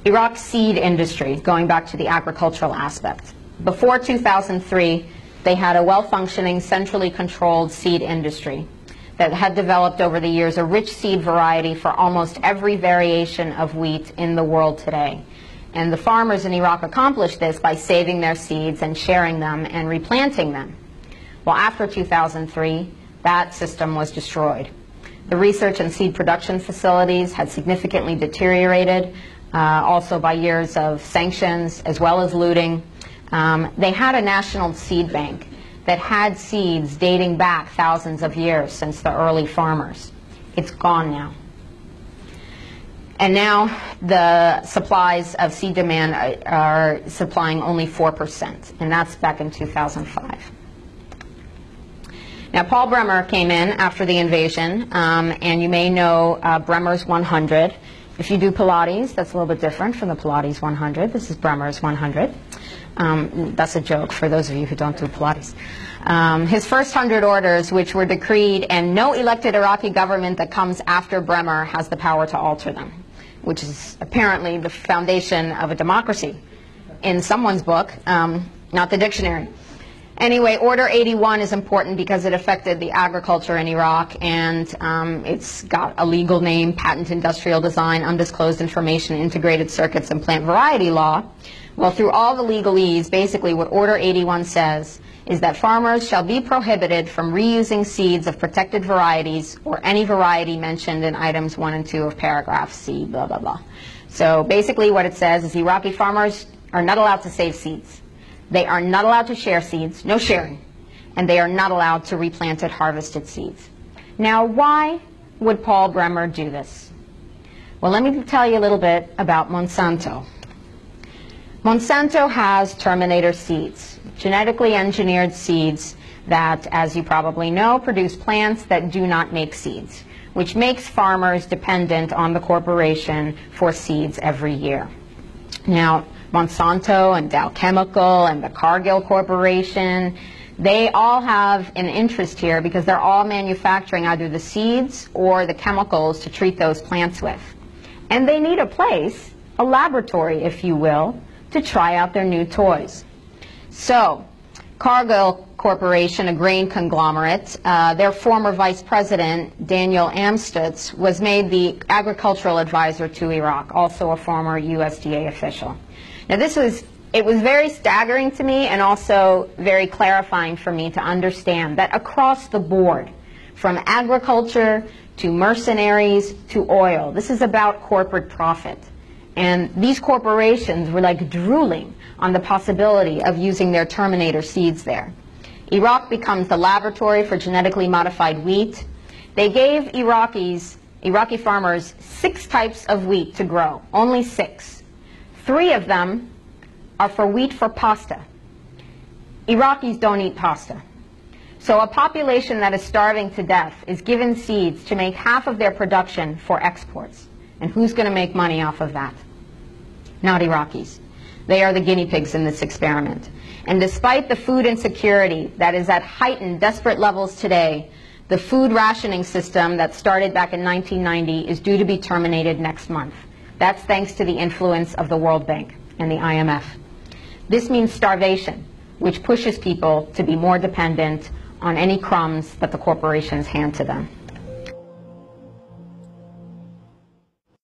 Iraq's seed industry, going back to the agricultural aspect. Before 2003, they had a well-functioning, centrally controlled seed industry that had developed over the years a rich seed variety for almost every variation of wheat in the world today. And the farmers in Iraq accomplished this by saving their seeds and sharing them and replanting them. Well, after 2003, that system was destroyed. The research and seed production facilities had significantly deteriorated, also by years of sanctions as well as looting. They had a national seed bank that had seeds dating back thousands of years since the early farmers. It's gone now. And now the supplies of seed demand are supplying only 4%, and that's back in 2005. Now, Paul Bremer came in after the invasion, and you may know Bremer's 100. If you do Pilates, that's a little bit different from the Pilates 100. This is Bremer's 100. That's a joke for those of you who don't do Pilates. His first 100 orders, which were decreed, and no elected Iraqi government that comes after Bremer has the power to alter them, which is apparently the foundation of a democracy in someone's book, not the dictionary. Anyway, Order 81 is important because it affected the agriculture in Iraq, and it's got a legal name: Patent Industrial Design, Undisclosed Information, Integrated Circuits, and Plant Variety Law. Well, through all the legalese, basically what Order 81 says is that farmers shall be prohibited from reusing seeds of protected varieties or any variety mentioned in items 1 and 2 of paragraph C, blah, blah, blah. So basically what it says is Iraqi farmers are not allowed to save seeds. They are not allowed to share seeds, no sharing, and they are not allowed to replanted harvested seeds. Now, why would Paul Bremer do this? Well, let me tell you a little bit about Monsanto. Monsanto has terminator seeds, genetically engineered seeds that, as you probably know, produce plants that do not make seeds, which makes farmers dependent on the corporation for seeds every year. Now, Monsanto and Dow Chemical and the Cargill Corporation, they all have an interest here because they're all manufacturing either the seeds or the chemicals to treat those plants with. And they need a place, a laboratory, if you will, to try out their new toys. So, Cargill Corporation, a grain conglomerate, their former vice president, Daniel Amstutz, was made the agricultural advisor to Iraq, also a former USDA official. Now it was very staggering to me and also very clarifying for me to understand that across the board, from agriculture to mercenaries to oil, this is about corporate profit. And these corporations were like drooling on the possibility of using their terminator seeds there. Iraq becomes the laboratory for genetically modified wheat. They gave Iraqi farmers 6 types of wheat to grow, only 6. 3 of them are for wheat for pasta. Iraqis don't eat pasta. So a population that is starving to death is given seeds to make half of their production for exports. And who's going to make money off of that? Not Iraqis. They are the guinea pigs in this experiment. And despite the food insecurity that is at heightened, desperate levels today, the food rationing system that started back in 1990 is due to be terminated next month. That's thanks to the influence of the World Bank and the IMF. This means starvation, which pushes people to be more dependent on any crumbs that the corporations hand to them.